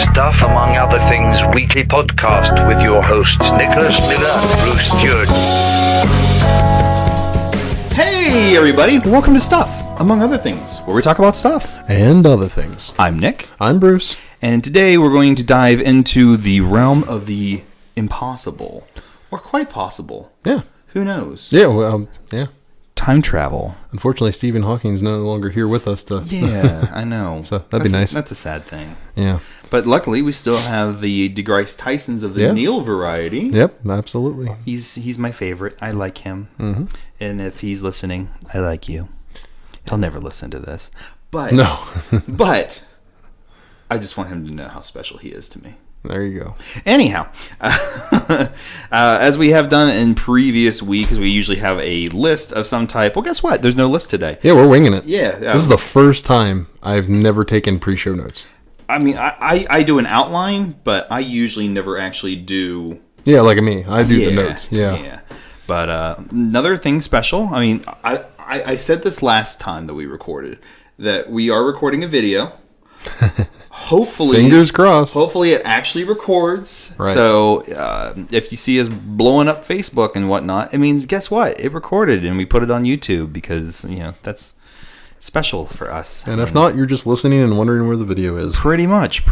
Stuff Among Other Things weekly podcast with your hosts Nicholas Miller and Bruce Stewart. Hey everybody, welcome to Stuff Among Other Things, where we talk about stuff. And other things. I'm Nick. I'm Bruce. And today we're going to dive into the realm of the impossible. Or quite possible. Yeah. Who knows? Yeah, well, yeah. Time travel. Unfortunately, Stephen Hawking's no longer here with us to... Yeah, I know. So that'd be nice. That's a sad thing. Yeah. But luckily, we still have the DeGrasse Tysons of the Neil variety. Yep, absolutely. He's my favorite. I like him. Mm-hmm. And if he's listening, I like you. He'll never listen to this. But no. But I just want him to know how special he is to me. There you go. Anyhow, as we have done in previous weeks, we usually have a list of some type. Well, guess what? There's no list today. Yeah, we're winging it. Yeah. This is the first time I've never taken pre-show notes. I mean, I do an outline, but I usually never actually do... Yeah, like me. I do the notes. Yeah. But another thing special, I mean, I said this last time that we recorded, that we are recording a video. Hopefully, fingers crossed. Hopefully, it actually records. Right. So, if you see us blowing up Facebook and whatnot, it means guess what? It recorded, and we put it on YouTube because that's special for us. And if not, you're just listening and wondering where the video is. Pretty much.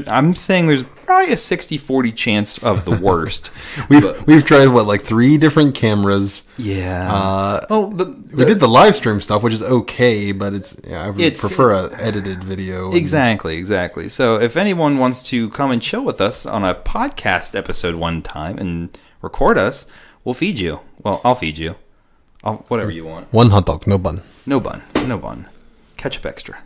I'm saying there's probably a 60-40 chance of the worst. We've tried like 3 different cameras. Yeah. We did the live stream stuff, which is okay, but I would prefer an edited video. Exactly. So if anyone wants to come and chill with us on a podcast episode one time and record us, we'll feed you. Well, I'll feed you. Whatever you want. 1 hot dog, no bun. No bun. Ketchup extra.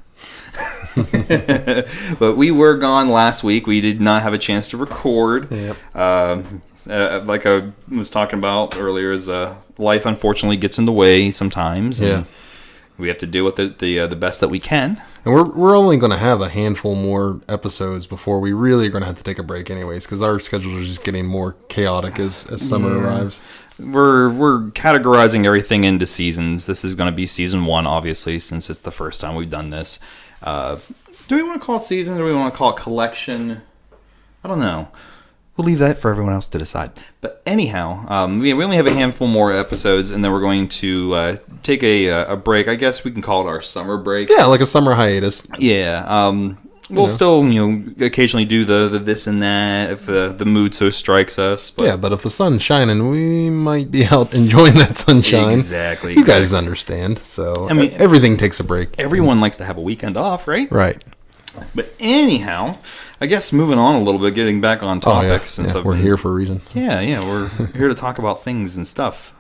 But we were gone last week. We did not have a chance to record. Yep. Like I was talking about earlier, life unfortunately gets in the way sometimes. And we have to deal with it the best that we can. And we're only going to have a handful more episodes before we really are going to have to take a break anyways, because our schedules are just getting more chaotic as summer arrives. We're categorizing everything into seasons. This is going to be season 1, obviously, since it's the first time we've done this. Do we want to call it season, or do we want to call it collection? I don't know. We'll leave that for everyone else to decide. But anyhow, we only have a handful more episodes, and then we're going to take a break. I guess we can call it our summer break. Yeah, like a summer hiatus. Yeah. We'll still, occasionally do the this and that if the mood so strikes us. But but if the sun's shining, we might be out enjoying that sunshine. Exactly. You guys understand. So, I mean, everything takes a break. Everyone likes to have a weekend off, right? Right. But anyhow, I guess moving on a little bit, getting back on topic. Since we're here for a reason. Yeah, we're here to talk about things and stuff.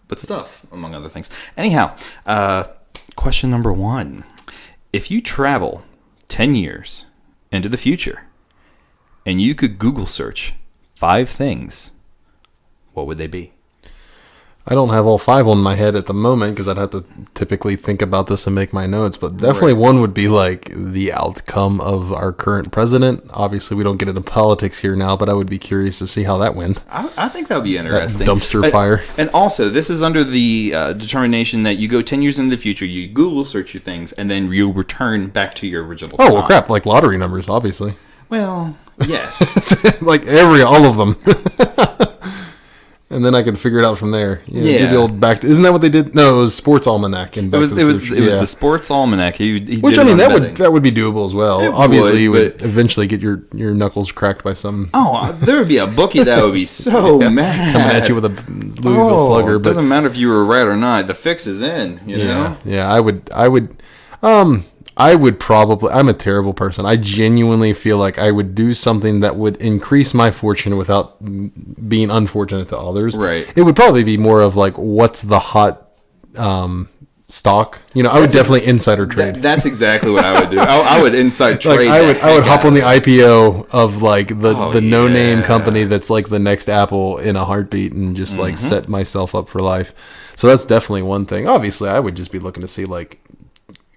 But stuff, among other things. Anyhow, question number 1. If you travel 10 years into the future and you could Google search 5 things, what would they be? I don't have all 5 on my head at the moment because I'd have to typically think about this and make my notes, but definitely one would be like the outcome of our current president. Obviously, we don't get into politics here now, but I would be curious to see how that went. I think that would be interesting. That dumpster fire. And also, this is under the determination that you go 10 years into the future, you Google search your things, and then you return back to your original time. Well, crap, like lottery numbers, obviously. Well, yes. Like all of them. And then I could figure it out from there. Do the old isn't that what they did? No, it was Sports Almanac. And it was the Sports Almanac. Which I mean, that would be doable as well. Obviously, you would eventually get your knuckles cracked by some. Oh, there would be a bookie that would be so mad coming at you with a Louisville Slugger. But it doesn't matter if you were right or not. The fix is in. You know. Yeah. I would probably... I'm a terrible person. I genuinely feel like I would do something that would increase my fortune without being unfortunate to others. Right. It would probably be more of like, what's the hot stock? I would definitely insider trade. That's exactly what I would do. I would inside trade. I would hop on the IPO of like the no-name company that's like the next Apple in a heartbeat and just like set myself up for life. So that's definitely one thing. Obviously, I would just be looking to see like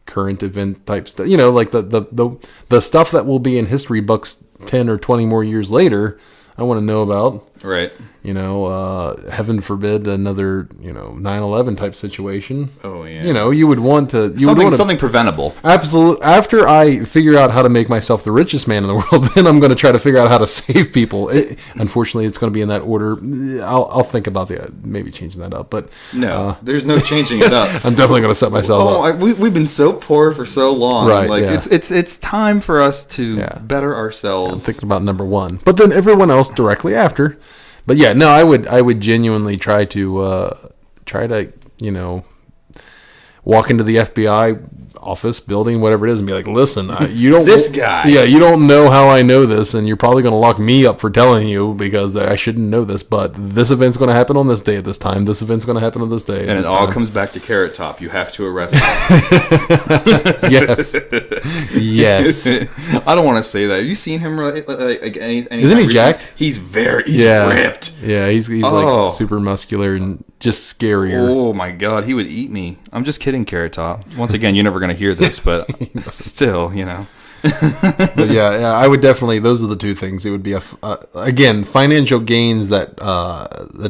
current event type stuff, like the stuff that will be in history books 10 or 20 more years later. I want to know about. Right. Heaven forbid another 9/11 type situation. Oh yeah. You would want to something preventable. Absolutely. After I figure out how to make myself the richest man in the world, then I'm going to try to figure out how to save people. Unfortunately, it's going to be in that order. I'll think about maybe changing that up, but no, there's no changing it up. I'm definitely going to set myself up. We've been so poor for so long. Right, like yeah. it's time for us to better ourselves. I'm thinking about number one, but then everyone else directly after. But yeah, no, I would genuinely try to walk into the FBI office, building, whatever it is, and be like, listen, you don't this guy. Yeah, you don't know how I know this, and you're probably going to lock me up for telling you because I shouldn't know this. But this event's going to happen on this day at this time. This event's going to happen on this day. And it all comes back to Carrot Top. You have to arrest him. Yes. Yes. I don't want to say that. Have you seen him? Isn't he jacked? He's ripped. Yeah, he's like super muscular and just scarier. Oh my God, he would eat me. I'm just kidding, Carrot Top. Once again, you're never going to hear this, but still, But yeah, I would definitely. Those are the two things. It would be again financial gains that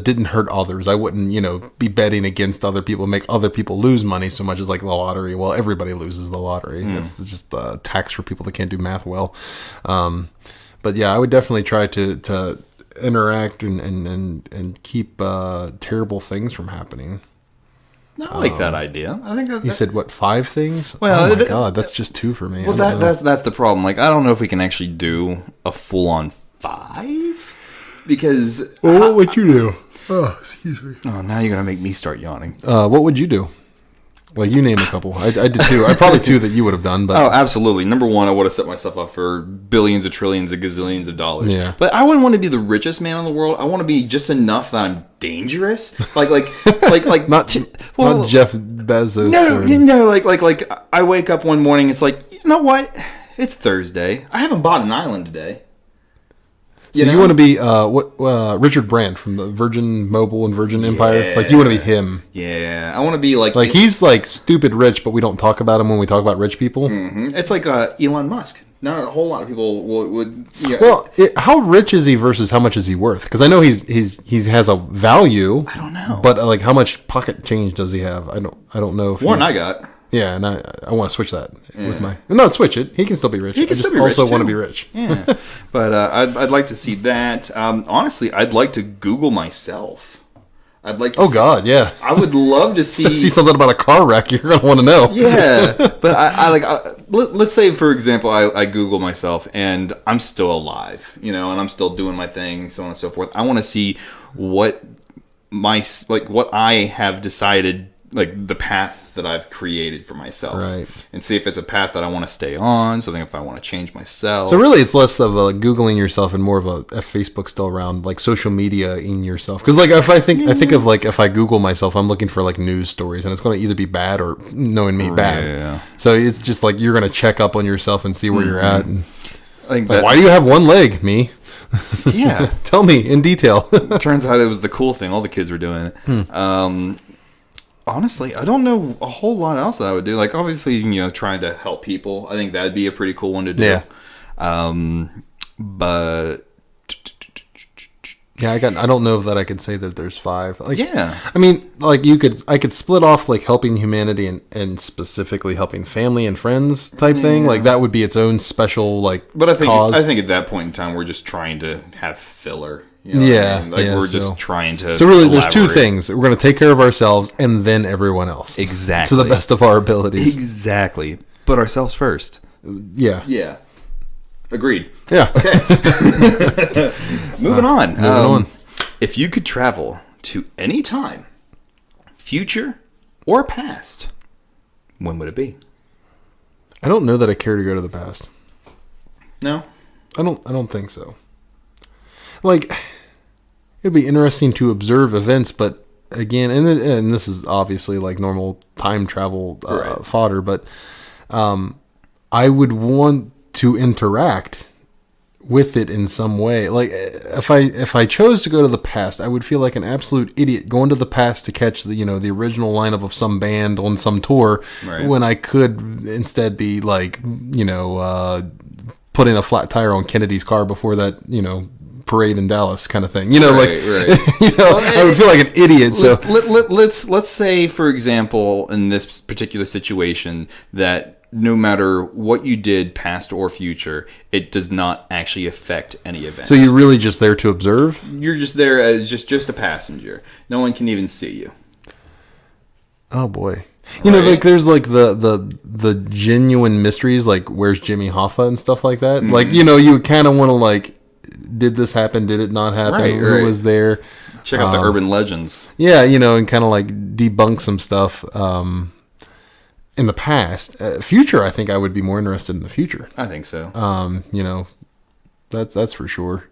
didn't hurt others. I wouldn't be betting against other people, make other people lose money so much as like the lottery. Well, everybody loses the lottery. It's just a tax for people that can't do math well. But yeah, I would definitely try to interact and keep terrible things from happening. I like that idea. I think you said what, 5 things? Well, oh my God, that's just 2 for me. Well, that's the problem. Like, I don't know if we can actually do a full-on 5 because. Well, what would you do? Oh, excuse me. Oh, now you're gonna make me start yawning. What would you do? Well, you name a couple. I did 2. I probably 2 that you would have done. But absolutely. Number 1, I would have set myself up for billions of trillions of gazillions of dollars. Yeah. But I wouldn't want to be the richest man in the world. I want to be just enough that I'm dangerous. Like not Jeff Bezos. No. Like I wake up one morning. It's like, you know what? It's Thursday. I haven't bought an island today. So you want to be Richard Brandt from the Virgin Mobile and Virgin Empire? Like, you want to be him? Yeah, I want to be like he's like stupid rich, but we don't talk about him when we talk about rich people. Mm-hmm. It's like Elon Musk. Not a whole lot of people would. Yeah. Well, how rich is he versus how much is he worth? Because I know he has a value. I don't know, but like how much pocket change does he have? I don't know. If one I got. Yeah, and I want to switch that with my... Not switch it. He can still be rich. He can still be rich, also too. want to be rich. Yeah. But I'd like to see that. Honestly, I'd like to Google myself. I'd like to God, yeah. I would love to see something about a car wreck. You're going to want to know. Yeah. But let's say, for example, I Google myself and I'm still alive, and I'm still doing my thing, so on and so forth. I want to see what I have decided, like the path that I've created for myself, right? And see if it's a path that I want to stay on. Something if I want to change myself. So really, it's less of a Googling yourself and more of a Facebook still around, like social media in yourself. Because like if I think of like if I Google myself, I'm looking for like news stories, and it's going to either be bad or knowing me bad. Yeah. So it's just like you're going to check up on yourself and see where you're at. And like why do you have one leg, me? Yeah, tell me in detail. Turns out it was the cool thing. All the kids were doing it. Honestly, I don't know a whole lot else that I would do. Like, obviously, trying to help people. I think that'd be a pretty cool one to do. Yeah. But yeah, I don't know that I could say that there's 5. Like, yeah. I mean, like I could split off like helping humanity and specifically helping family and friends type thing. Like that would be its own special like. But I think cause. I think at that point in time, we're just trying to have filler. Yeah, I mean? Like we're just trying to. So really, there's 2 things. We're going to take care of ourselves and then everyone else. Exactly. To the best of our abilities. Exactly. But ourselves first. Yeah. Yeah. Agreed. Yeah. Okay. Moving on. Moving on. If you could travel to any time, future or past, when would it be? I don't know that I care to go to the past. No. I don't think so. Like, it'd be interesting to observe events, but again, and this is obviously like normal time travel fodder, but I would want to interact with it in some way. Like, if I chose to go to the past, I would feel like an absolute idiot going to the past to catch the the original lineup of some band on some tour, when I could instead be like putting a flat tire on Kennedy's car before that parade in Dallas kind of thing. You know, right. I would feel like an idiot. So let's say, for example, in this particular situation, that no matter what you did, past or future, it does not actually affect any event. So you're really just there to observe? You're just there as just a passenger. No one can even see you. Oh boy. You know, like there's like the genuine mysteries, like where's Jimmy Hoffa and stuff like that. Like, you know, you kind of want to like, did this happen? Did it not happen? Who was there? Check out the urban legends. Yeah, you know, and kind of like debunk some stuff in the past. Future, I think I would be more interested in the future. I think so. You know, that's for sure.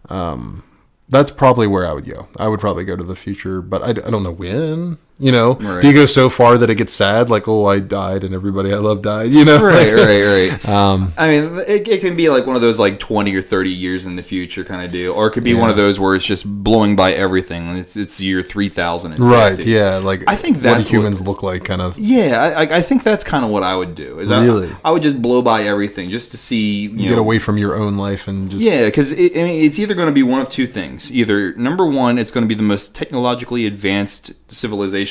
That's probably where I would go. I would probably go to the future, but I don't know when. You know, do you go so far that it gets sad, like, oh, I died and everybody I love died, you know? Right. I mean, it can be like one of those like 20 or 30 years in the future kind of deal, or it could be one of those where it's just blowing by everything. It's year 3050. Right, yeah. Like, I think that's what humans look like, kind of. Yeah, I think that's kind of what I would do. Is really? I would just blow by everything just to see, you get away from your own life and just... Yeah, because it's either going to be one of two things. Either, number one, it's going to be the most technologically advanced civilization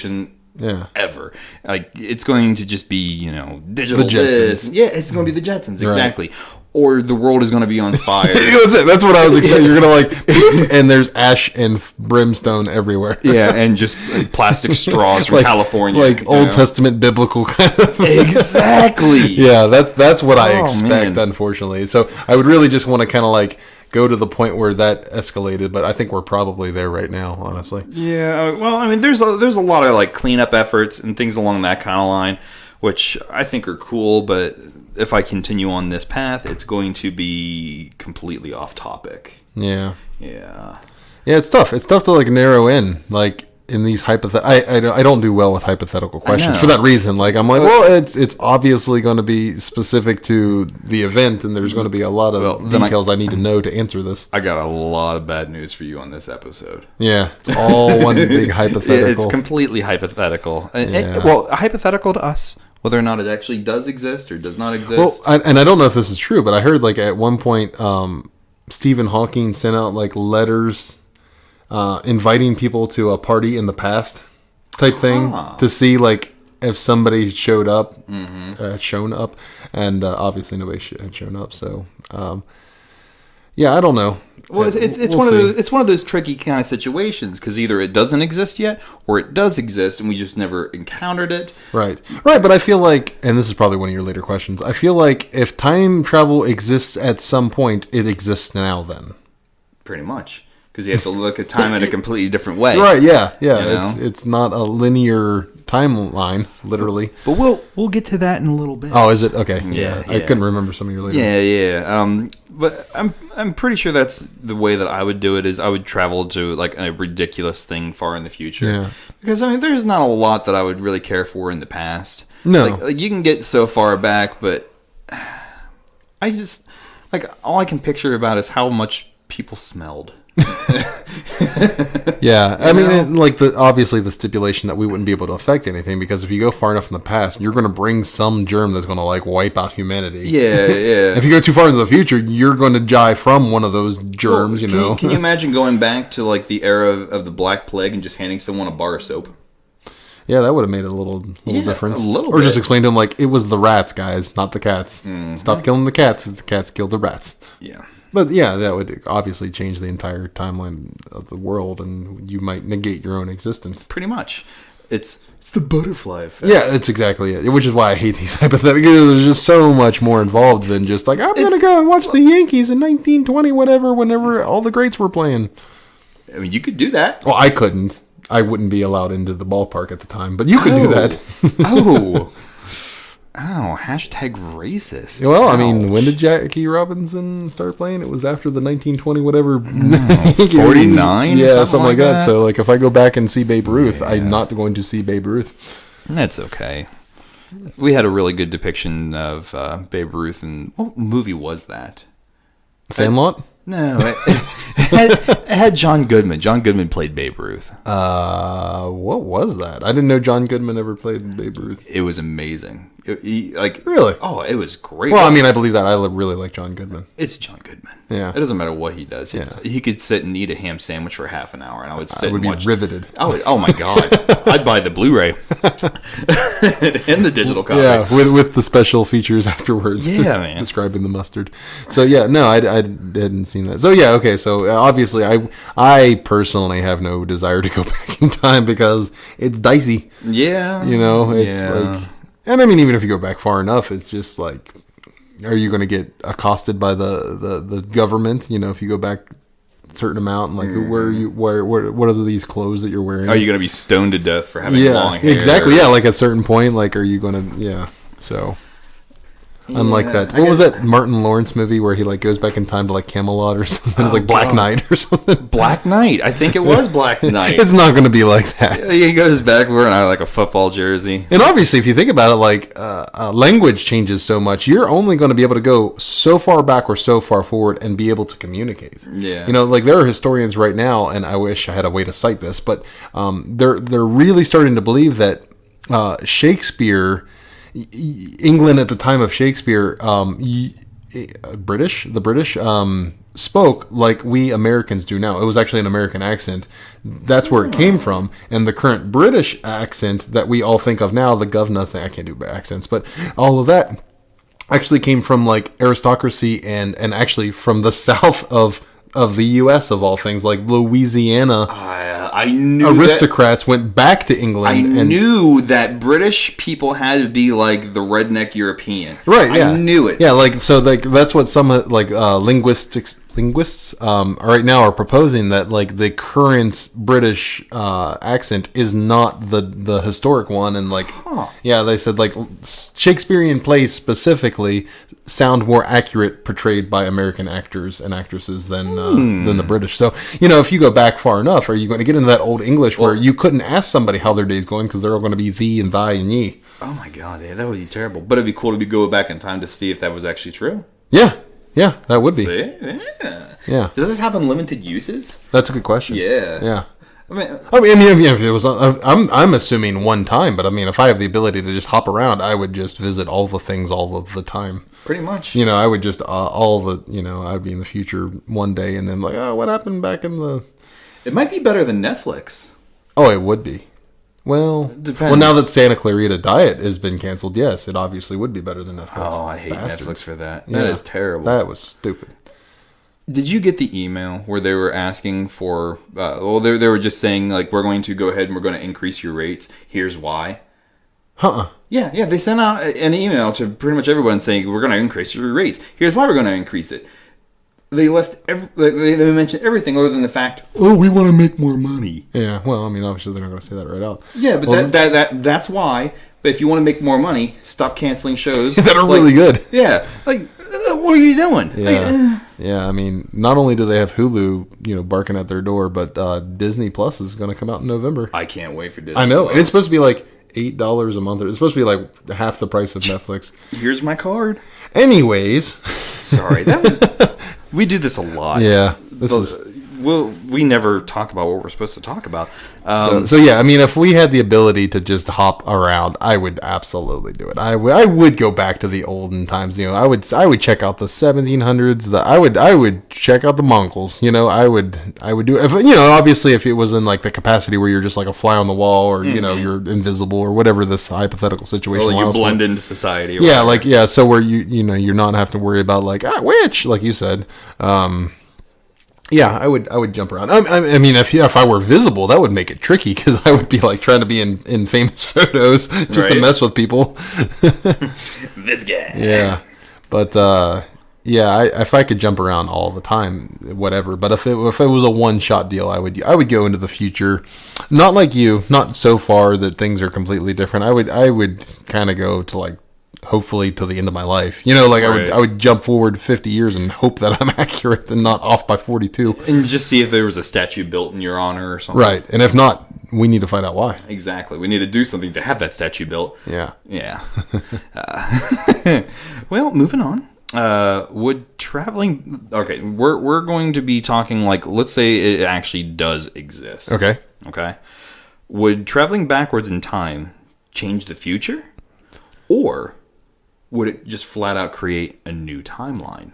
ever. Like, it's going to just be, you know, digital the Jetsons. Yeah, it's going to be the Jetsons, exactly. Right. Or the world is going to be on fire. That's what I was expecting. You're going to like, and there's ash and brimstone everywhere. Yeah, and just plastic straws from California. Like Old Testament biblical kind of. Exactly. Yeah, that's what I expect, unfortunately. So I would really just want to kind of like go to the point where that escalated, but I think we're probably there right now, honestly. Yeah, well, I mean, there's a lot of like cleanup efforts and things along that kind of line, which I think are cool, but if I continue on this path, it's going to be completely off topic. Yeah, it's tough. It's tough to like narrow in, like in these hypothetical. I don't do well with hypothetical questions for that reason. Like, I'm like, well, it's obviously going to be specific to the event, and there's going to be a lot of details I need to know to answer this. I got a lot of bad news for you on this episode. Yeah, it's all one big hypothetical. It's completely hypothetical. Well, hypothetical to us. Whether or not it actually does exist or does not exist. Well, and I don't know if this is true, but I heard like at one point Stephen Hawking sent out like letters inviting people to a party in the past type thing to see like if somebody showed up, shown up, and obviously nobody had shown up. So yeah, I don't know. Well, it's one of those tricky kind of situations because either it doesn't exist yet or it does exist and we just never encountered it. Right. But I feel like, and this is probably one of your later questions, I feel like if time travel exists at some point, it exists now then. Pretty much. Because you have to look at time in a completely different way. Right, yeah. You know? It's not a linear timeline, literally. But we'll get to that in a little bit. Oh, is it? Okay. Yeah. I couldn't remember some of your later. Yeah. But I'm pretty sure that's the way that I would do it. Is I would travel to like a ridiculous thing far in the future. Yeah. Because I mean, there's not a lot that I would really care for in the past. No. Like you can get so far back, but I just like all I can picture about is how much people smelled. Yeah, I mean, obviously the stipulation that we wouldn't be able to affect anything, because if you go far enough in the past, you're going to bring some germ that's going to like wipe out humanity. Yeah. If you go too far into the future, you're going to die from one of those germs. Well, can you imagine going back to like the era of the Black Plague and just handing someone a bar of soap? Yeah, that would have made a little difference. A little or bit. just explain to them like it was the rats, guys, not the cats. Mm-hmm. Stop killing the cats, as the cats killed the rats. Yeah. But yeah, that would obviously change the entire timeline of the world, and you might negate your own existence. Pretty much. It's the butterfly effect. Yeah, that's exactly it. Which is why I hate these hypotheticals. There's just so much more involved than just like, I'm going to go and watch the Yankees in 1920, whenever all the greats were playing. I mean, you could do that. Well, I couldn't. I wouldn't be allowed into the ballpark at the time, but you could do that. Hashtag racist. Well, ouch. I mean, when did Jackie Robinson start playing? It was after the 1920 whatever. 49? Yeah, something like that. So, like, if I go back and see Babe Ruth, I'm not going to see Babe Ruth. That's okay. We had a really good depiction of Babe Ruth, and what movie was that? Sandlot? No, it had John Goodman. John Goodman played Babe Ruth. What was that? I didn't know John Goodman ever played Babe Ruth. It was amazing. Like really? Oh, it was great. Well, I mean, I believe that. I really like John Goodman. It's John Goodman. Yeah. It doesn't matter what he does. Yeah. He could sit and eat a ham sandwich for half an hour, and I would sit I would and be watch. riveted. Oh my god! I'd buy the Blu-ray and the digital copy. Yeah, with the special features afterwards. Yeah, man. Describing the mustard. So yeah, no, I hadn't seen that. So yeah, okay. So obviously, I personally have no desire to go back in time because it's dicey. Yeah. You know, it's like, and I mean, even if you go back far enough, it's just like, are you going to get accosted by the government? You know, if you go back a certain amount, and like, where are you? What are these clothes that you're wearing? Are you going to be stoned to death for having long hair? Exactly. Yeah, like at a certain point, like, are you going to? Yeah. So. Unlike that, what was that Martin Lawrence movie where he like goes back in time to like Camelot or something? It's like Black Knight or something. Black Knight. I think it was Black Knight. It's not going to be like that. He goes back wearing like a football jersey. And obviously, if you think about it, like language changes so much, you're only going to be able to go so far back or so far forward and be able to communicate. Yeah. You know, like there are historians right now, and I wish I had a way to cite this, but they're really starting to believe that Shakespeare. England at the time of Shakespeare, the British spoke like we Americans do now. It was actually an American accent. That's where it came from. And the current British accent that we all think of now, the governor thing, I can't do accents, but all of that actually came from like aristocracy and actually from the south of the U.S. of all things, like Louisiana. I knew aristocrats went back to England. I knew that British people had to be like the redneck European. Right. Yeah. I knew it. Yeah. Like so. Like that's what some like linguists right now are proposing, that like the current British accent is not the historic one, and like yeah, they said like Shakespearean plays specifically sound more accurate portrayed by American actors and actresses than the British. So you know, if you go back far enough, are you going to get into that old English where you couldn't ask somebody how their day's going because they're all going to be thee and thy and ye? Oh my god, yeah, that would be terrible. But it'd be cool to go back in time to see if that was actually true. Yeah. Yeah, that would be. See? Yeah. Does this have unlimited uses? That's a good question. Yeah. Yeah. I mean, if it was, I'm assuming one time, but I mean, if I have the ability to just hop around, I would just visit all the things all of the time. Pretty much. You know, I would just I'd be in the future one day, and then like, oh, what happened back in the? It might be better than Netflix. Oh, it would be. Well, Depends. Well, now that Santa Clarita Diet has been canceled, yes, it obviously would be better than Netflix. Oh, I hate Bastards. Netflix for that. That is terrible. That was stupid. Did you get the email where they were asking for? They were just saying like, we're going to go ahead and we're going to increase your rates. Here's why. Yeah. They sent out an email to pretty much everyone saying we're going to increase your rates. Here's why we're going to increase it. They left. They mentioned everything other than the fact. Oh, we want to make more money. Yeah. Well, I mean, obviously they're not going to say that right out. Yeah, but that's why. But if you want to make more money, stop canceling shows that are really good. Yeah. Like, what are you doing? Yeah. Yeah, I mean, not only do they have Hulu, barking at their door, but Disney Plus is going to come out in November. I can't wait for Disney. I know, Plus. and it's supposed to be like $8 a month. It's supposed to be like half the price of Netflix. Here's my card. Anyways, sorry, we do this a lot. Yeah, we never talk about what we're supposed to talk about. So yeah, I mean, if we had the ability to just hop around, I would absolutely do it. I would go back to the olden times. I would check out the 1700s. I would check out the Mongols. I would do it. If, obviously, if it was in like the capacity where you're just like a fly on the wall, or you're invisible, or whatever this hypothetical situation. Well, you blend into society. Yeah, so where you're not having to worry about like which, like you said. Yeah, I would jump around. I mean, if I were visible, that would make it tricky because I would be like trying to be in famous photos just to mess with people. This guy. Yeah, but if I could jump around all the time, whatever. But if it was a one shot deal, I would go into the future, not like you, not so far that things are completely different. I would kind of go to like, hopefully till the end of my life, I would jump forward 50 years and hope that I'm accurate and not off by 42, and just see if there was a statue built in your honor or something. Right, and if not, we need to find out why. Exactly, we need to do something to have that statue built. Yeah. Well, moving on. Would traveling? Okay, we're going to be talking like, let's say it actually does exist. Okay. Would traveling backwards in time change the future? Or would it just flat out create a new timeline?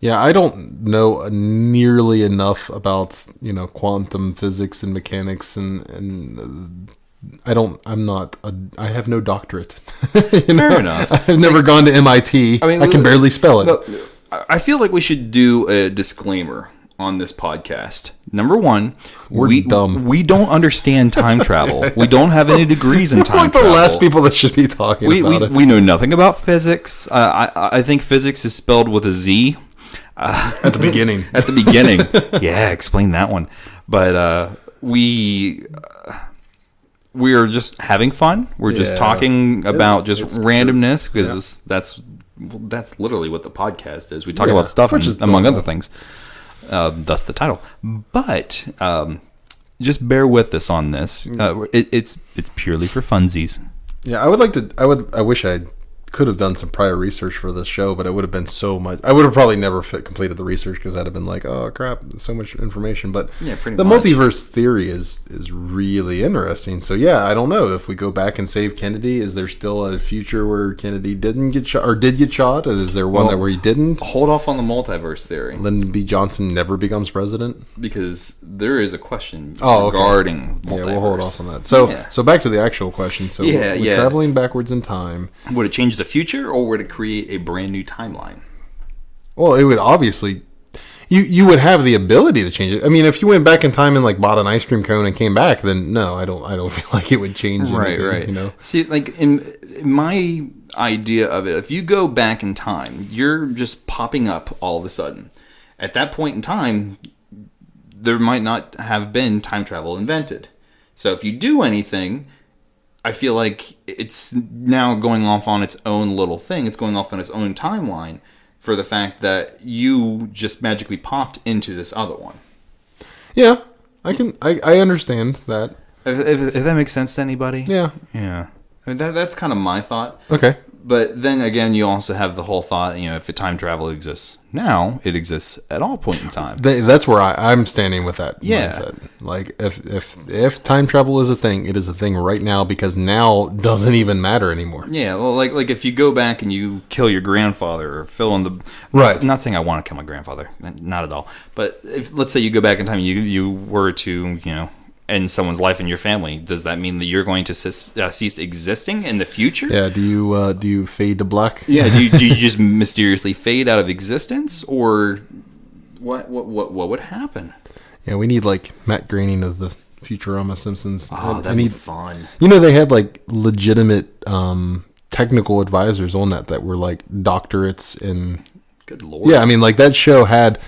Yeah, I don't know nearly enough about, quantum physics and mechanics and I have no doctorate. Fair enough. I've never gone to MIT. I can barely spell it. Look, I feel like we should do a disclaimer on this podcast. Number one, we're dumb. We don't understand time travel. We don't have any degrees in time like travel. the last people that should be talking about it. We know nothing about physics. I think physics is spelled with a Z. At the beginning. At the beginning. Yeah, explain that one. But we are just having fun. We're just talking about just randomness because that's literally what the podcast is. We talk about stuff among other things. Thus the title. But just bear with us on this. It's purely for funsies. Yeah, I wish I could have done some prior research for this show, but it would have been so much. I would have probably never completed the research because I'd have been like, oh crap, there's so much information. But the multiverse theory is really interesting. So yeah, I don't know if we go back and save Kennedy. Is there still a future where Kennedy didn't get shot or did get shot? Is there one where he didn't? Hold off on the multiverse theory. Lyndon B. Johnson never becomes president because there is a question regarding multiverse. Yeah, we'll hold off on that. So back to the actual question. So we're traveling backwards in time. Would it change the future, or would it create a brand new timeline? Well, it would obviously. You would have the ability to change it. I mean, if you went back in time and like bought an ice cream cone and came back, then no, I don't feel like it would change anything. Right. See, like in my idea of it, if you go back in time, you're just popping up all of a sudden. At that point in time, there might not have been time travel invented. So if you do anything, I feel like it's now going off on its own little thing. It's going off on its own timeline for the fact that you just magically popped into this other one. Yeah, I understand that. If that makes sense to anybody? Yeah. Yeah. I mean, that's kind of my thought. Okay. But then again, you also have the whole thought, if time travel exists now, it exists at all point in time. That's where I'm standing with that mindset. Like, if time travel is a thing, it is a thing right now because now doesn't even matter anymore. Yeah, well, like if you go back and you kill your grandfather or fill in the... Right. I'm not saying I want to kill my grandfather. Not at all. But if let's say you go back in time and you were to, end someone's life in your family, does that mean that you're going to cease existing in the future? Yeah. Do you fade to black? Yeah. Do you just mysteriously fade out of existence, or what would happen? Yeah, we need like Matt Groening of the Futurama Simpsons. Oh, that'd be fun. They had like legitimate technical advisors on that were like doctorates in. Good Lord. Yeah, I mean, like that show had.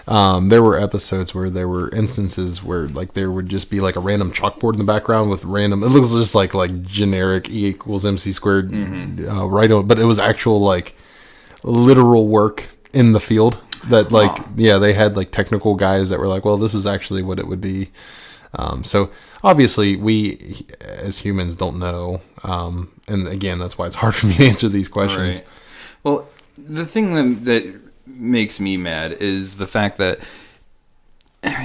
There were episodes where there were instances where like there would just be like a random chalkboard in the background with random. It looks just like generic E=mc². Right on, but it was actual like literal work in the field. That they had like technical guys that were like, well, this is actually what it would be. So obviously we as humans don't know, and again that's why it's hard for me to answer these questions. Right. Well, the thing that makes me mad is the fact that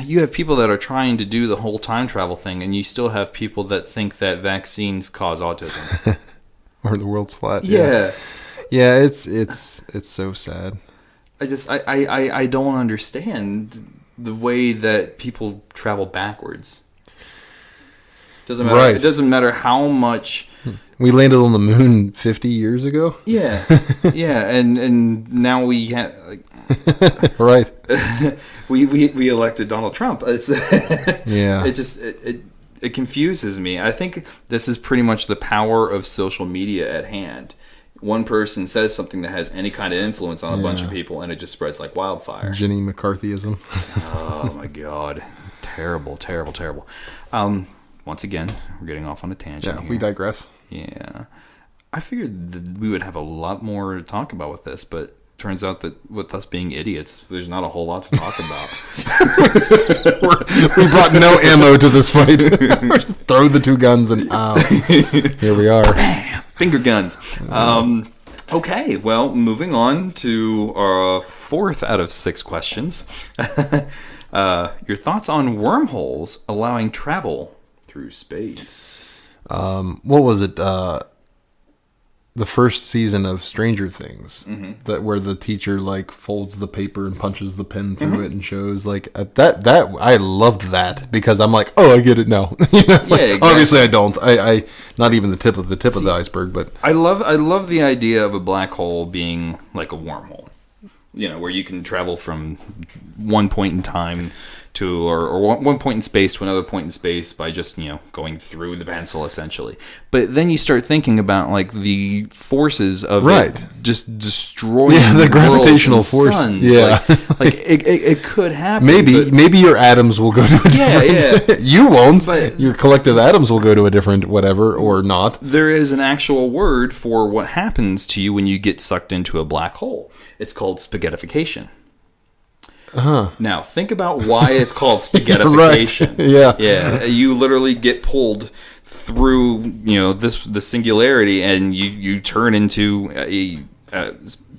you have people that are trying to do the whole time travel thing, and you still have people that think that vaccines cause autism or the world's flat. Yeah, it's so sad. I don't understand the way that people travel backwards. Doesn't matter. Right. It doesn't matter how much. We landed on the moon 50 years ago. Yeah, yeah, and now we have right. we elected Donald Trump. Yeah, it confuses me. I think this is pretty much the power of social media at hand. One person says something that has any kind of influence on a bunch of people, and it just spreads like wildfire. Jenny McCarthyism. Oh my God, terrible, terrible, terrible. Once again, we're getting off on a tangent. Yeah, here. We digress. Yeah. I figured that we would have a lot more to talk about with this, but turns out that with us being idiots, there's not a whole lot to talk about. We brought no ammo to this fight. Just throw the two guns and here we are. Bam! Finger guns. Okay, well, moving on to our fourth out of 6 questions. Your thoughts on wormholes allowing travel through space? What was it? the first season of Stranger Things, that where the teacher like folds the paper and punches the pen through it and shows like that I loved that because I'm like, oh, I get it now. You know, like, exactly. Obviously I don't. I not even the tip of the iceberg, but I love the idea of a black hole being like a wormhole. You know, where you can travel from one point in time to, or one point in space to another point in space by just, you know, going through the pencil, essentially. But then you start thinking about, like, the forces of it just destroying the gravitational force. Suns. Yeah. Like it could happen. Maybe your atoms will go to a different... You won't. But your collective atoms will go to a different whatever, or not. There is an actual word for what happens to you when you get sucked into a black hole. It's called spaghettification. Now, think about why it's called spaghettification. Right. Yeah. You literally get pulled through, you know, the singularity, and you turn into a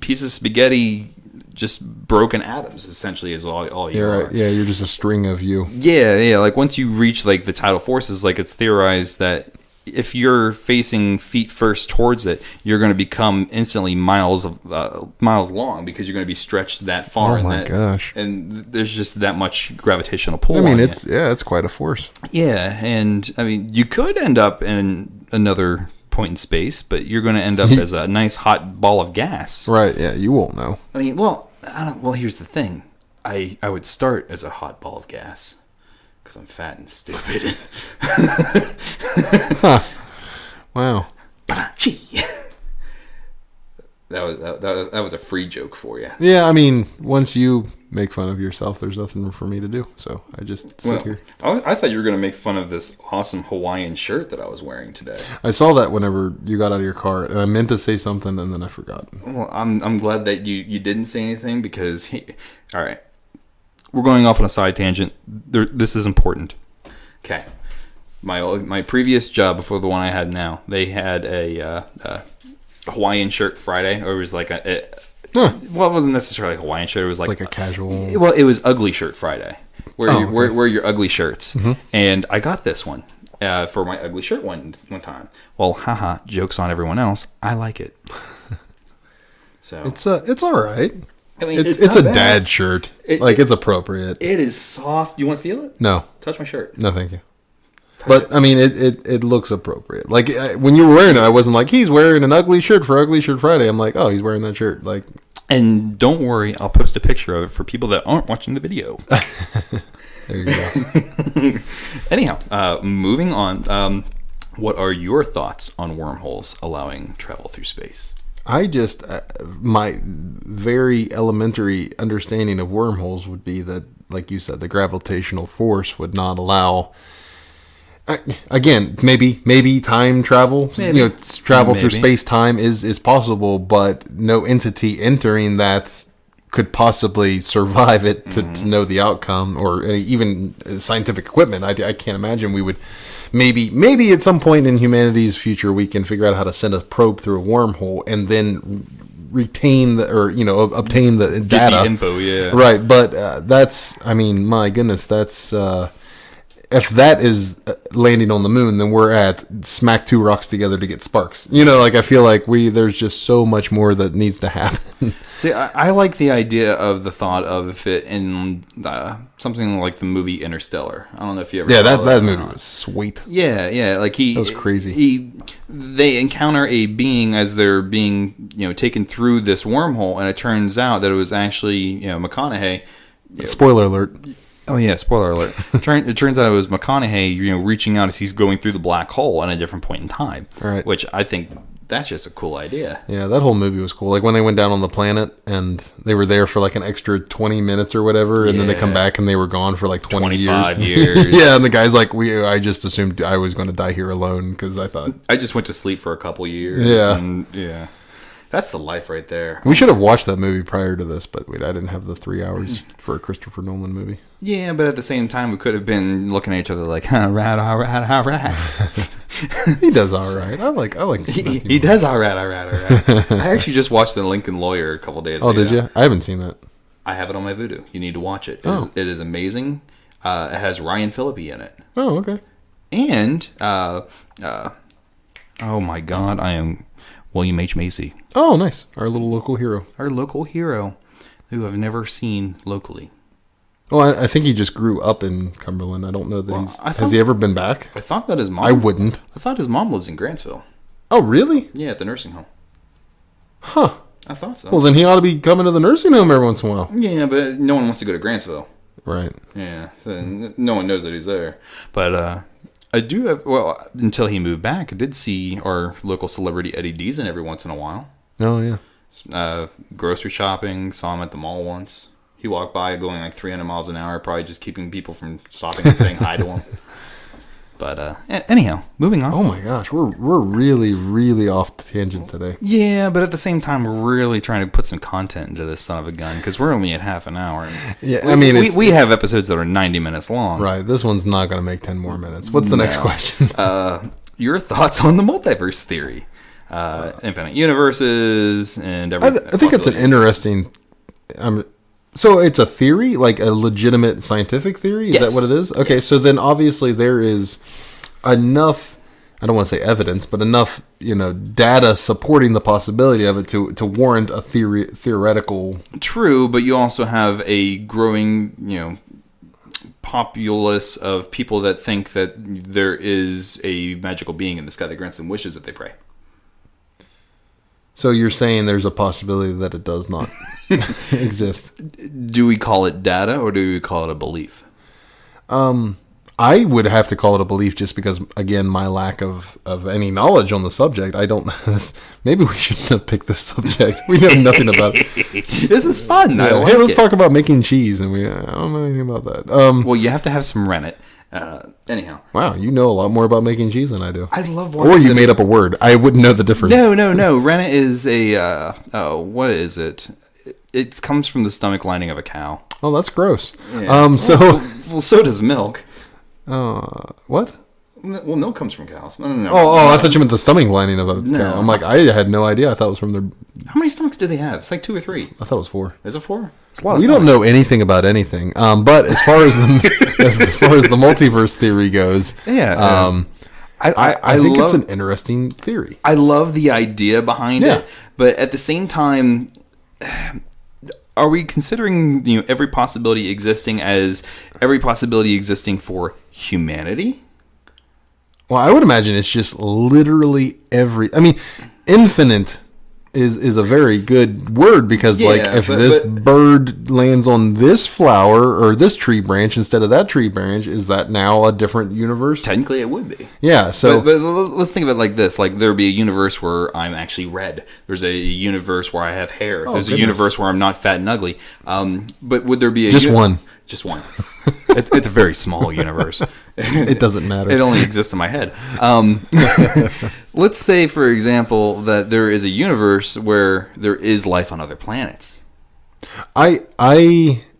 piece of spaghetti, just broken atoms, essentially, is all you are. Right. Yeah, you're just a string of you. Yeah. Like, once you reach, like, the tidal forces, like, it's theorized that if you're facing feet first towards it, you're going to become instantly miles long because you're going to be stretched that far. Oh my gosh! And there's just that much gravitational pull. I mean, it's quite a force. Yeah, and I mean, you could end up in another point in space, but you're going to end up as a nice hot ball of gas. Right? Yeah, you won't know. I mean, well, here's the thing. I would start as a hot ball of gas. Because I'm fat and stupid. Huh. Wow. That was a free joke for you. Yeah, I mean, once you make fun of yourself, there's nothing for me to do. So I just sit here. I thought you were going to make fun of this awesome Hawaiian shirt that I was wearing today. I saw that whenever you got out of your car, and I meant to say something, and then I forgot. Well, I'm glad that you didn't say anything because, all right. We're going off on a side tangent. This is important. Okay. My previous job before the one I had now, they had a Hawaiian shirt Friday, or it was like well, it wasn't necessarily a Hawaiian shirt. It was like a casual. Well, it was Ugly Shirt Friday. Wear your ugly shirts, and I got this one for my ugly shirt one time. Well, haha, jokes on everyone else. I like it. So it's all right. I mean, it's a dad shirt. It's appropriate. It is soft. You want to feel it? No. Touch my shirt. No, thank you. But, I mean, it looks appropriate. Like, when you were wearing it, I wasn't like, he's wearing an ugly shirt for Ugly Shirt Friday. I'm like, oh, he's wearing that shirt. Like, and don't worry, I'll post a picture of it for people that aren't watching the video. There you go. Anyhow, moving on. What are your thoughts on wormholes allowing travel through space? I just, my very elementary understanding of wormholes would be that, like you said, the gravitational force would not allow, again, maybe time travel, travel through space-time is possible, but no entity entering that could possibly survive it to know the outcome, or even scientific equipment. I can't imagine we would. Maybe at some point in humanity's future we can figure out how to send a probe through a wormhole and then retain obtain the data. Get the info, yeah. Right, but that's, I mean, my goodness, that's if that is landing on the moon, then we're at smack two rocks together to get sparks. I feel like there's just so much more that needs to happen. See, I like the idea of the thought of it in something like the movie Interstellar. I don't know if you ever saw that movie was sweet. Yeah, like that was crazy. They encounter a being as they're being, taken through this wormhole, and it turns out that it was actually, McConaughey. Spoiler alert. Oh yeah, spoiler alert. It turns out it was McConaughey, reaching out as he's going through the black hole at a different point in time. Right. Which I think that's just a cool idea. Yeah, that whole movie was cool. Like when they went down on the planet and they were there for like an extra 20 minutes or whatever, and then they come back and they were gone for like 25 years. Yeah, and the guy's like, I just assumed I was going to die here alone because I thought I just went to sleep for a couple years. Yeah. And yeah. That's the life right there. We should have watched that movie prior to this, but I didn't have the 3 hours for a Christopher Nolan movie. Yeah, but at the same time, we could have been looking at each other like, all right. He does all right. I like. He does all right. I actually just watched The Lincoln Lawyer a couple days ago. Oh, did you? I haven't seen that. I have it on my Vudu. You need to watch it. It is amazing. It has Ryan Phillippe in it. Oh, okay. And, oh my God, I am William H. Macy. Oh, nice. Our little local hero. Our local hero who I've never seen locally. Oh, I think he just grew up in Cumberland. I don't know that has he ever been back? I thought that his mom... I wouldn't. I thought his mom lives in Grantsville. Oh, really? Yeah, at the nursing home. Huh. I thought so. Well, then he ought to be coming to the nursing home every once in a while. Yeah, but no one wants to go to Grantsville. Right. Yeah, so no one knows that he's there. But I do have... Well, until he moved back, I did see our local celebrity Eddie Deason every once in a while. Oh, yeah. Grocery shopping, saw him at the mall once. He walked by going like 300 miles an hour, probably just keeping people from stopping and saying hi to him. But anyhow, moving on. Oh my gosh, we're really, really off tangent today. Yeah, but at the same time, we're really trying to put some content into this son of a gun because we're only at half an hour. Yeah, I mean, we have episodes that are 90 minutes long. Right, this one's not going to make 10 more minutes. What's the next question? Your thoughts on the multiverse theory? Infinite universes and everything. I think it's an interesting... So it's a theory, like a legitimate scientific theory? Is Yes. that what it is? Okay, Yes. so then obviously there is enough, I don't want to say evidence, but enough, data supporting the possibility of it to warrant a theoretical... True, but you also have a growing, populace of people that think that there is a magical being in the sky that grants them wishes if they pray. So you're saying there's a possibility that it does not exist? Do we call it data or do we call it a belief? I would have to call it a belief just because, again, my lack of any knowledge on the subject. I don't... Maybe we shouldn't have picked this subject. We know nothing about it. This is fun. Yeah. I like Hey, let's it. talk about making cheese, and I don't know anything about that. Well, you have to have some rennet. Anyhow. Wow, you know a lot more about making cheese than I do. I love Or you made up a word. I wouldn't know the difference. No. Rennet is a... what is it? It comes from the stomach lining of a cow. Oh, that's gross. Yeah. Well, so does milk. What? Well, milk comes from cows. No. I thought you meant the stomach lining of a No. cow. I'm like, I had no idea. I thought it was from their... How many stomachs do they have? It's like 2 or 3. I thought it was 4. Is it 4? It's a lot of We don't know anything about anything. But as far as the multiverse theory goes, Yeah. I think it's an interesting theory. I love the idea behind it, but at the same time, are we considering every possibility existing as every possibility existing for humanity? Well, I would imagine it's just literally every... I mean, infinite is a very good word because, if this bird lands on this flower or this tree branch instead of that tree branch, is that now a different universe? Technically, it would be. Yeah, so... But let's think of it like this. Like, there'd be a universe where I'm actually red. There's a universe where I have hair. There's a universe where I'm not fat and ugly. But would there be a... Just one. Just one. It's a very small universe. It doesn't matter. It only exists in my head. Let's say, for example, that there is a universe where there is life on other planets. I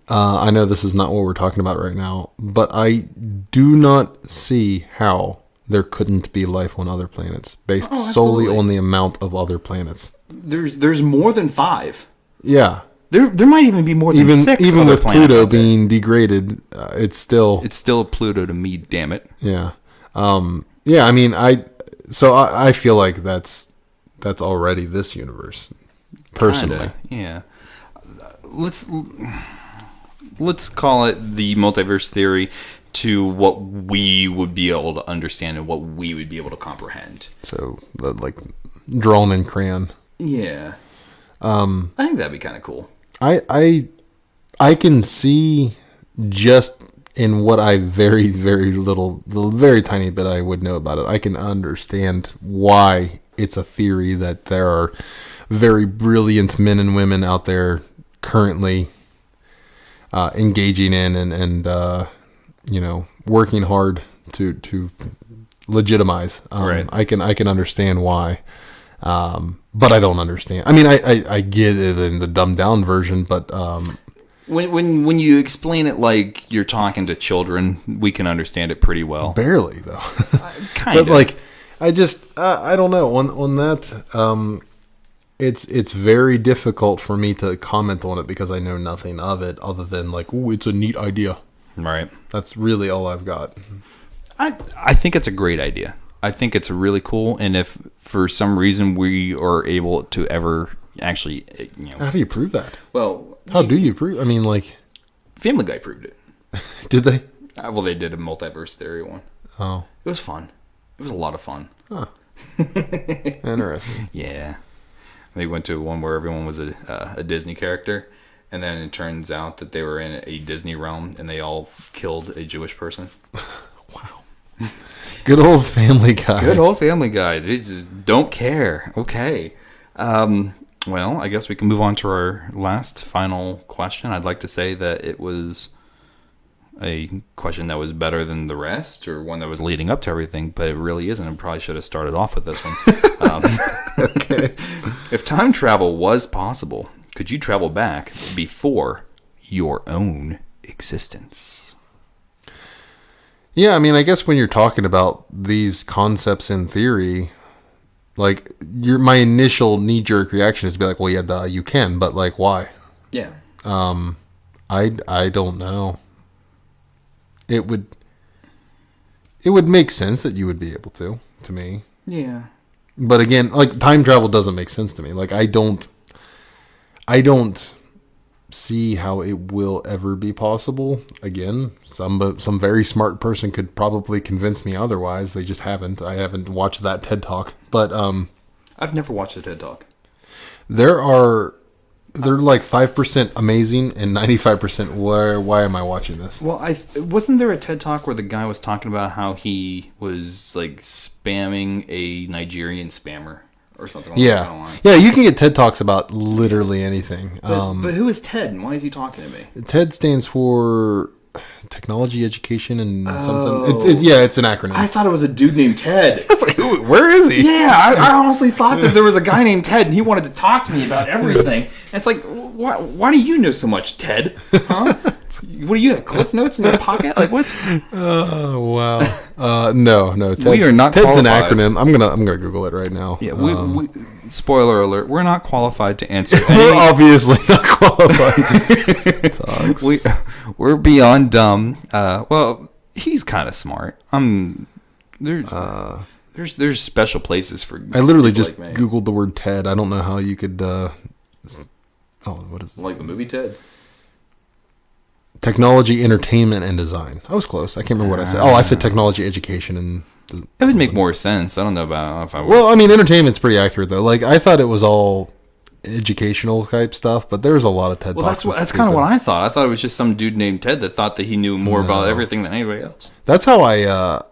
know this is not what we're talking about right now, but I do not see how there couldn't be life on other planets based solely on the amount of other planets. There's more than 5. Yeah. There might even be more than 6. Even with Pluto being degraded, it's still a Pluto to me. Damn it. Yeah. Yeah. I mean, I feel like that's already this universe. Personally. Kinda, yeah. Let's call it the multiverse theory to what we would be able to understand and what we would be able to comprehend. So, drawn in crayon. Yeah. I think that'd be kind of cool. I can see just in what I very, very little, the very tiny bit I would know about it, I can understand why it's a theory that there are very brilliant men and women out there currently engaging in and working hard to legitimize. Right. I can understand why. But I don't understand. I mean, I get it in the dumbed down version, but when you explain it like you're talking to children, we can understand it pretty well. Barely though. Kind of. But I don't know on that. It's very difficult for me to comment on it because I know nothing of it other than ooh, it's a neat idea. Right. That's really all I've got. I think it's a great idea. I think it's really cool. And if for some reason we are able to ever actually, how do you prove that? Well, how do you prove? I mean, like, Family Guy proved it. Did they? Well, they did a multiverse theory one. Oh, it was fun. It was a lot of fun. Huh. Interesting. Yeah, they went to one where everyone was a Disney character, and then it turns out that they were in a Disney realm, and they all killed a Jewish person. Wow. Good old Family Guy. Good old Family Guy. They just don't care. Okay. Well, I guess we can move on to our last final question. I'd like to say that it was a question that was better than the rest, or one that was leading up to everything, but it really isn't. I probably should have started off with this one. Okay. If time travel was possible, could you travel back before your own existence? Yeah, I mean, I guess when you're talking about these concepts in theory, like, my initial knee-jerk reaction is to be like, well, yeah, duh, you can, but, like, why? Yeah. I don't know. It would make sense that you would be able to me. Yeah. But again, like, time travel doesn't make sense to me. Like, I don't see how it will ever be possible. Again, some very smart person could probably convince me otherwise. They just haven't. I haven't watched that TED Talk. But I've never watched a TED Talk. They're like 5% amazing and 95% why am I watching this? Well, wasn't there a TED Talk where the guy was talking about how he was like spamming a Nigerian spammer or something like that? Yeah. Yeah, you can get TED Talks about literally anything. But who is TED and why is he talking to me? TED stands for Technology, Education, and something. It's an acronym. I thought it was a dude named Ted. It's like, where is he? Yeah, I honestly thought that there was a guy named Ted and he wanted to talk to me about everything. And it's like, why do you know so much, Ted? Huh? What do you have, Cliff Notes in your pocket? Like, what's... Oh, wow. No. Ted, we are not Ted's qualified. an acronym. I'm gonna Google it right now. Yeah, we spoiler alert, we're not qualified to answer any... We're obviously not qualified. We're beyond dumb. Well, he's kind of smart. There's special places for... I literally just Googled the word TED. I don't know how you could... what is this? Like the movie TED? Technology, Entertainment, and Design. I was close. I can't remember what I said. Oh, I said Technology, Education, and... It would make more sense. I don't know about if I would... Well, I mean, entertainment's pretty accurate, though. Like, I thought it was all educational type stuff, but there's a lot of TED Talks. Well, that's kind of what I thought. I thought it was just some dude named Ted that thought that he knew more about everything than anybody else. That's how I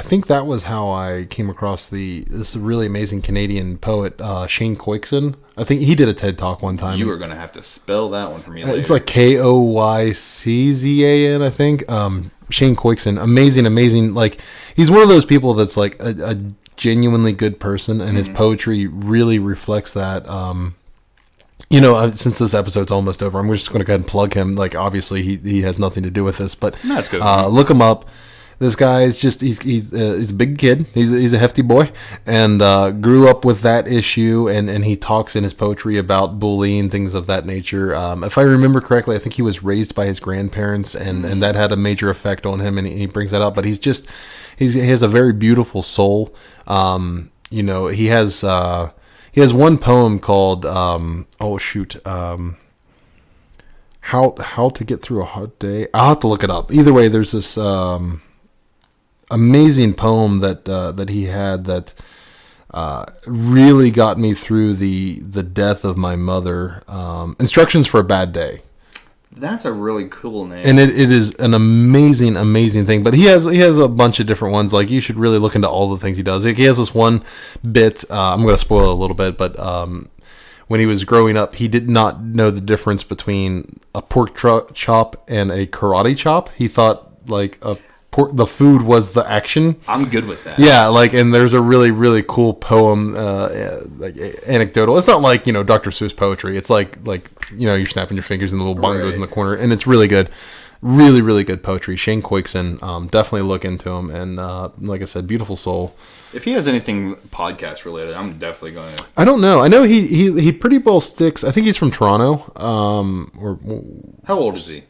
think that was how I came across this really amazing Canadian poet, Shane Coixon. I think he did a TED Talk one time. You are going to have to spell that one for me later. It's like Koyczan, I think. Shane Coixon, amazing. Like, he's one of those people that's like a genuinely good person, and his poetry really reflects that. Since this episode's almost over, I'm just going to go ahead and plug him. Like, obviously, he has nothing to do with this, but that's good. Look him up. This guy is just he's a big kid. He's a hefty boy, and grew up with that issue. And he talks in his poetry about bullying, things of that nature. If I remember correctly, I think he was raised by his grandparents, and that had a major effect on him. And he brings that up. But he has a very beautiful soul. He has one poem called how to get through a hard day. I'll have to look it up. Either way, there's this amazing poem that he had that really got me through the death of my mother. Instructions for a Bad Day. That's a really cool name. And it is an amazing thing. But he has a bunch of different ones. Like, you should really look into all the things he does. He has this one bit. I'm going to spoil it a little bit, but when he was growing up, he did not know the difference between a pork chop and a karate chop. He thought like the food was the action. I'm good with that. Yeah, and there's a really, really cool poem, anecdotal. It's not like, Dr. Seuss poetry. It's like you're snapping your fingers and the little bongos in the corner, and it's really good. Really, really good poetry. Shane Coixon, definitely look into him, and like I said, beautiful soul. If he has anything podcast related, I'm definitely going to... I don't know. I know he pretty well sticks. I think he's from Toronto. How old is he?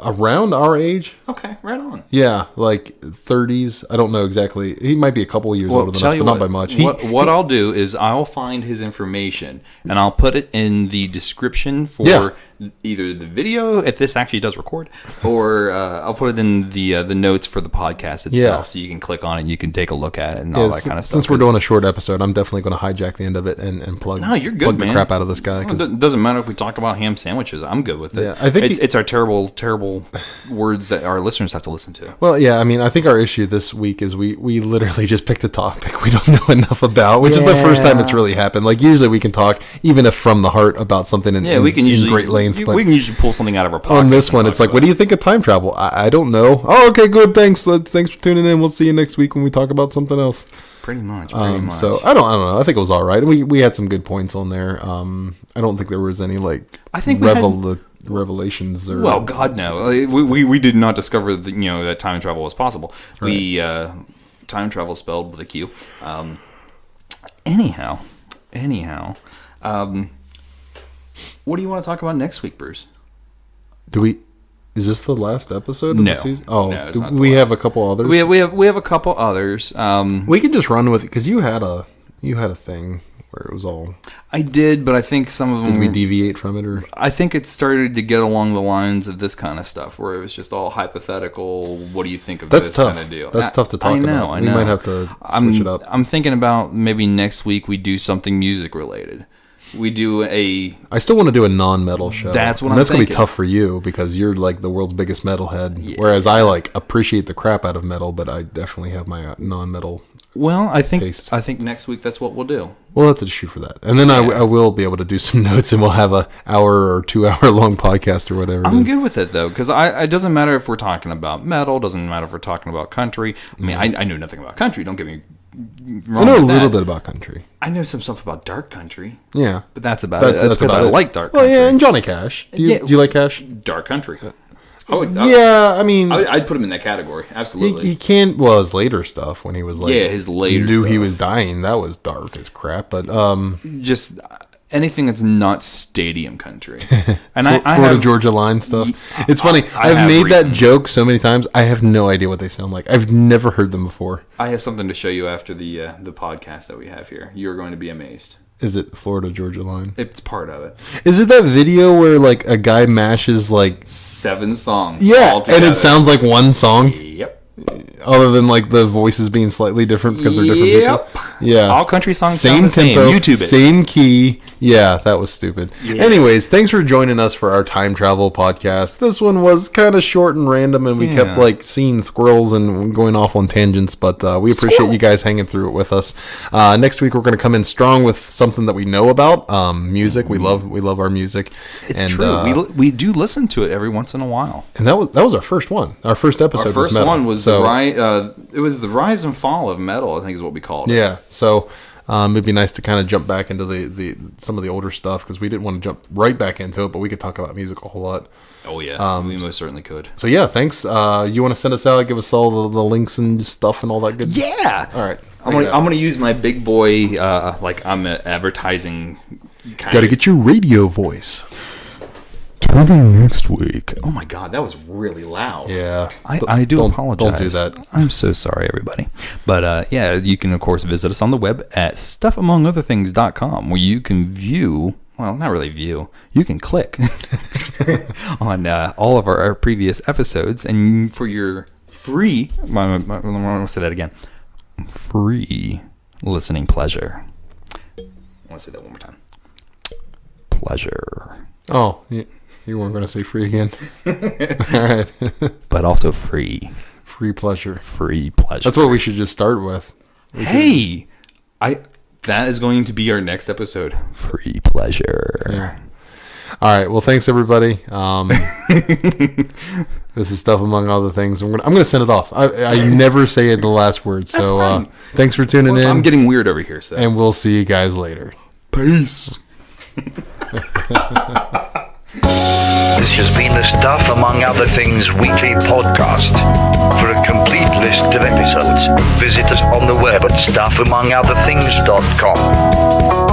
around our age. Okay, right on. Yeah, like 30s. I don't know exactly. He might be a couple of years older than us, but not by much. What I'll do is I'll find his information and I'll put it in the description for either the video, if this actually does record, or I'll put it in the notes for the podcast itself, so you can click on it, and you can take a look at it, and all that kind of stuff. Since we're doing a short episode, I'm definitely going to hijack the end of it and plug. No, you're good, plug man. The crap out of this guy. It doesn't matter if we talk about ham sandwiches. I'm good with it. Yeah, I think it's our terrible words that our listeners have to listen to. Well, yeah, I mean, I think our issue this week is we literally just picked a topic we don't know enough about, which is the first time it's really happened. Like, usually we can talk, even if from the heart, about something we can usually great length. We can usually pull something out of our pocket. On this one, it's like, what do you think of time travel? I don't know. Oh, okay, good, thanks. Thanks for tuning in. We'll see you next week when we talk about something else. Pretty much. So I don't know. I think it was all right. We had some good points on there. I don't think there was any revelations or. Well, God no. We did not discover that time travel was possible. Right. Time travel spelled with a Q. Anyhow. What do you want to talk about next week, Bruce? Is this the last episode of the season? Oh, no, it's not we have a couple others. We have a couple others. We could just run with it because you had a thing where it was all. I did, but I think some of them. Did we deviate from it, or? I think it started to get along the lines of this kind of stuff, where it was just all hypothetical. What do you think of this kind of deal? That's tough to talk about. I know. We might have to switch it up. I'm thinking about maybe next week we do something music related. We do I still want to do a non-metal show. That's what I'm thinking. That's going to be tough for you because you're like the world's biggest metalhead, whereas I appreciate the crap out of metal, but I definitely have my non-metal. Well, I think taste. I think next week that's what we'll do. We'll have to shoot for that, and then I will be able to do some notes, and we'll have a hour or 2 hour long podcast or whatever. I'm good with it though, because it doesn't matter if we're talking about metal, doesn't matter if we're talking about country. I mean, I know nothing about country. Don't get me wrong. I know a little bit about country. I know some stuff about dark country. Yeah, but that's about it. That's because I like dark country. Well, yeah, and Johnny Cash. Do you like Cash? Dark country. I mean, I'd put him in that category. Absolutely. He can't. Well, his later stuff when he was his later knew stuff. He was dying. That was dark as crap. But just anything that's not stadium country. And Florida Georgia line stuff. It's funny. I've made that joke so many times. I have no idea what they sound like. I've never heard them before. I have something to show you after the podcast that we have here. You're going to be amazed. Is it Florida Georgia line? It's part of it. Is it that video where like a guy mashes 7 songs? Yeah, and it sounds like one song. Yep. Other than like the voices being slightly different because they're different people. Yeah. All country songs sound the same. Tempo, YouTube it. Same key. Yeah, that was stupid. Yeah. Anyways, thanks for joining us for our time travel podcast. This one was kind of short and random, and we kept seeing squirrels and going off on tangents, but we appreciate you guys hanging through it with us. Next week we're going to come in strong with something that we know about, music. We love our music. It's true. We do listen to it every once in a while. And that was our first one. Our first episode. Our first was one was it was the rise and fall of metal, I think is what we called it. Yeah. So it'd be nice to kind of jump back into the some of the older stuff because we didn't want to jump right back into it, but we could talk about music a whole lot. Oh yeah, we most certainly could. So yeah, thanks. You want to send us out, give us all the links and stuff and all that good. Yeah. All right. I'm gonna use my big boy like I'm an advertising. Got to get your radio voice. Turning next week. Oh my God, that was really loud. Yeah. I do apologize. Don't do that. I'm so sorry, everybody. But yeah, you can, of course, visit us on the web at stuffamongotherthings.com where you can view, well, not really view, you can click on all of our previous episodes. And for your free, I'm going to say that again, free listening pleasure. I want to say that one more time. Pleasure. Oh, yeah. You weren't going to say free again. All right. But also free. Free pleasure. Free pleasure. That's what we should just start with. That is going to be our next episode. Free pleasure. Yeah. All right. Well, thanks, everybody. This is Stuff Among Other Things. I'm going to send it off. I never say the last word. So thanks for tuning in. I'm getting weird over here. So. And we'll see you guys later. Peace. This has been the Stuff Among Other Things weekly podcast. For a complete list of episodes, visit us on the web at stuffamongotherthings.com.